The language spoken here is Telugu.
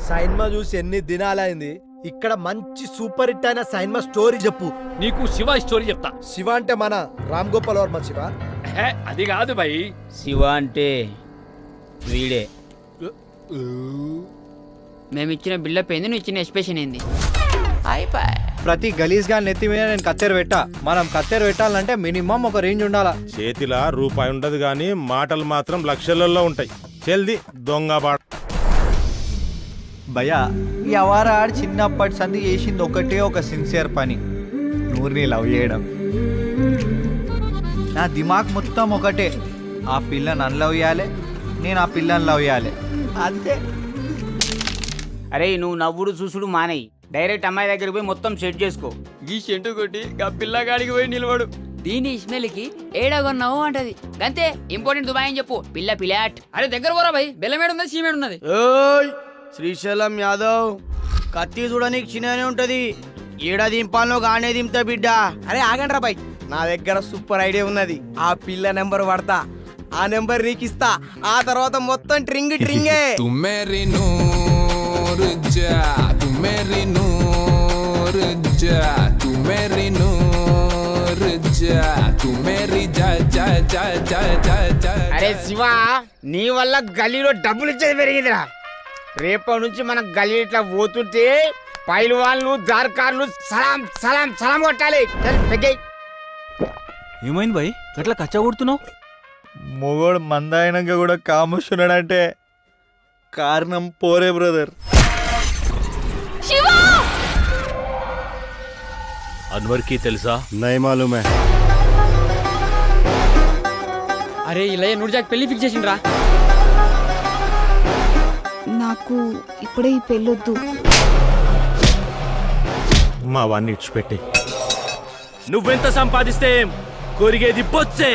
సైన్మా చూసి ఎన్ని దినాలైంది. ఇక్కడ మంచి సూపర్ హిట్ అయిన సైన్మా స్టోరీ చెప్పు. నీకు శివ స్టోరీ చెప్తా. శివ అంటే మన రామ్ గోపాల్ వర్మ శివ? అది కాదు భయ్. శివ అంటే వీడే. మేము ఇచ్చిన బిల్డప్ ఏంది, నువ్వు ఇచ్చిన ఎక్స్ప్రెషన్ ఏంది? ప్రతి గలీజ్ గా నెత్తి మీద నేను కత్తెర పెట్టా. మనం కత్తెర పెట్టాలంటే మినిమం ఒక రేంజ్ ఉండాలా. చేతిలా రూపాయి ఉండదు గాని మాటలు మాత్రం లక్షలలో ఉంటాయి. చెల్ది దొంగ బాడ. భయ్యా ఈ అవారాడు చిన్నప్పటి సంది చేసింది ఒకటే ఒక సిన్సియర్ పని, నూరిని లవ్ చేయడం. నా దిమాగ్ మొత్తం ఒకటే, ఆ పిల్ల నన్ను లవ్ చేయాలి, నేను ఆ పిల్లని లవ్ చేయాలి, అంతే. అరే నువ్వు నవ్వుడు చూసుడు మానేయి, డైరెక్ట్ అమ్మాయి దగ్గరికి పోయి మొత్తం సెట్ చేసుకో. ఈ షెంటు కొట్టి ఆ పిల్లగాడికి పోయి నిలబడు. దీని ఇస్మెల్కి ఏడాగొన్నావు అంటది అంతే. ఇంపార్టెంట్ దుబాయ్ అని చెప్పు. పిల్ల పిలాట్. అరే దగ్గర పోరా భయ్, బెల్లమేడు ఉన్నది, సీమేడు ఉన్నది. శ్రీశైలం యాదవ్, కత్తి చూడడానికి చిన్ననే ఉంటది, ఏడా దింపాలో గానే దింపుతా బిడ్డ. అరే ఆగండ్రా బై, నా దగ్గర సూపర్ ఐడియా ఉన్నది. ఆ పిల్ల నెంబర్ వాడతా, ఆ నెంబర్ నీకు ఇస్తా, ఆ తర్వాత మొత్తం ట్రింగ్ ట్రింగే. అరే శివ, నీ వల్ల గల్లీలో డబ్బులు ఇచ్చేది పెరిగిందిరా. రేపటి నుంచి మన గల్లీ ఇట్లా పోతుంటే పైల్వాన్లు దార్కార్లు సలాం సలాం సలాం కొట్టాలి. ఏమైంది భయ్ అట్లా కచ్చ కొడుతున్నావు? మొగోడు మందాయనంగా కూడా కామొస్తున్నాడంటే కారణం పోరే బ్రదర్. అన్వర్ కి తెలుసా? నై మాలూమే. అరే ఇలా నూర్జాక్ పెళ్లి ఫిక్స్ చేసిండ్రా. నాకు ఇప్పుడే ఈ పెళ్ళొద్దు. మా వాడిని ఇచ్చిపెట్టి. నువ్వెంత సంపాదిస్తే కొరిగేది బొచ్చే.